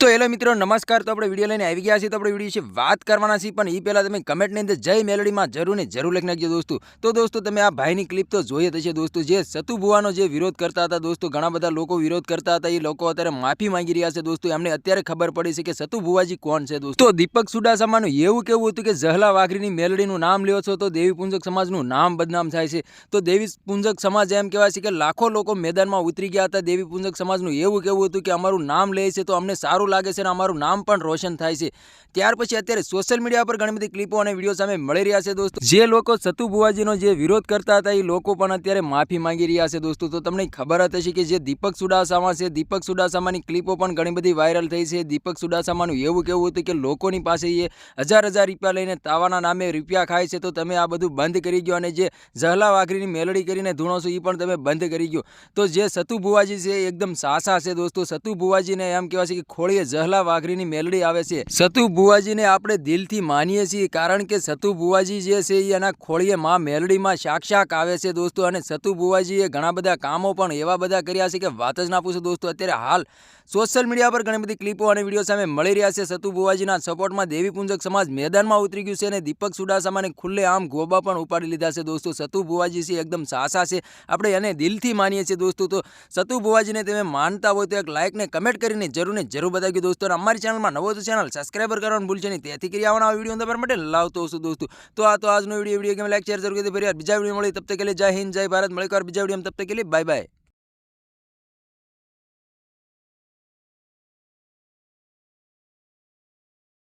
તો હેલો મિત્રો નમસ્કાર। તો આપણે વિડીયો લઈને આવી ગયા છીએ। તો આપણે વિડીયો વિશે વાત કરવાના છીએ, પણ એ પહેલા તમે કમેન્ટની અંદર જય મેલડીમાં જરૂર ને જરૂર લખી નાખજો દોસ્તો। તો દોસ્તો તમે આ ભાઈની ક્લિપ તો જોઈ જ હશે દોસ્તો, જે સતુ ભુવાનો જે વિરોધ કરતા હતા દોસ્તો, ઘણા બધા લોકો વિરોધ કરતા હતા। એ લોકો અત્યારે માફી માંગી રહ્યા છે દોસ્તો। એમને અત્યારે ખબર પડી છે કે સતુ ભુવાજી કોણ છે દોસ્તો। તો દીપક સુડાસામાનું એવું કેવું હતું કે ઝહલા વાઘરીની મેલડીનું નામ લ્યો છો તો દેવી પુંજક સમાજનું નામ બદનામ થાય છે। તો દેવી પુંજક સમાજ એમ કહેવાય છે કે લાખો લોકો મેદાનમાં ઉતરી ગયા હતા। દેવી પુંજક સમાજનું એવું કેવું હતું કે અમારું નામ લે છે તો અમને સારું લાગે છે અને અમારું નામ પણ રોશન થાય છે। ત્યાર પછી અત્યારે સોશિયલ મીડિયા પર ઘણી બધી ક્લિપો અને વિડીયો સામે મળી રહ્યા છે દોસ્તો। જે લોકો સતુ ભુવાજીનો જે વિરોધ કરતા હતા એ લોકો પણ અત્યારે માફી માંગી રહ્યા છે દોસ્તો। તો તમને ખબર જ હશે કે જે દીપક સુડાસામા છે, દીપક સુડાસામાની ક્લિપો પણ ઘણી બધી વાયરલ થઈ છે। દીપક સુડાસામાનું એવું કેવું હતું કે લોકોની પાસે એ હજાર રૂપિયા લઈને તાવાના નામે રૂપિયા ખાય છે, તો તમે આ બધું બંધ કરી ગયો અને જે ઝહલા વાઘરીની મેલડી કરીને ધૂણો છો એ પણ તમે બંધ કરી ગયો। તો જે સતુ ભુવાજી છે એકદમ સાસા છે દોસ્તો। સતુ ભુવાજીને એમ કહેવાય છે કે ખોળીએ ઝહલા વાઘરીની મેલડી આવે છે। સતુ ભુવાજીને આપણે દિલથી માનીએ છીએ, કારણ કે સતુ ભુવાજી જે છે એ એના ખોળીએ માં મેલડીમાં સાક્ષાત આવે છે દોસ્તો। અને સતુ ભુવાજીએ ઘણા બધા કામો પણ એવા બધા કર્યા છે કે વાત જ ના પૂછો દોસ્તો। અત્યારે હાલ સોશિયલ મીડિયા પર ઘણી બધી ક્લિપો અને વિડીયો સામે મળી રહ્યા છે। સતુ ભુવાજીના સપોર્ટમાં દેવી પુંજક સમાજ મેદાનમાં ઉતરી ગયું છે અને દીપક સુડાસામાને ખુલ્લે આમ ગોબા પણ ઉપાડી લીધા છે દોસ્તો। સતુ ભુવાજી છે એકદમ સાસા છે, આપણે એને દિલથી માનીએ છીએ દોસ્તો। તો સતુ ભુવાજીને તમે માનતા હોય તો એક લાઇક ને કમેન્ટ કરીને જરૂર ને જરૂર બતાવજો દોસ્તો। અને અમારી ચેનલમાં નવો તો ચેનલ સબસ્ક્રાઈબર કરવાનું ભૂલશો નહીં, તેથી કરી આવવાના વિડીયો તમારા માટે લાવતો હશું દોસ્તો। તો આ તો આજનો વિડીયો ગમે લાઈક શેર જરૂર કરી, ફરી બીજા વિડીયો મળી, તબ તક કે લીએ જય હિન્દ જય ભારત। મળીએ બીજા વિડીયો, તબ તક કે લીએ બાય બાય।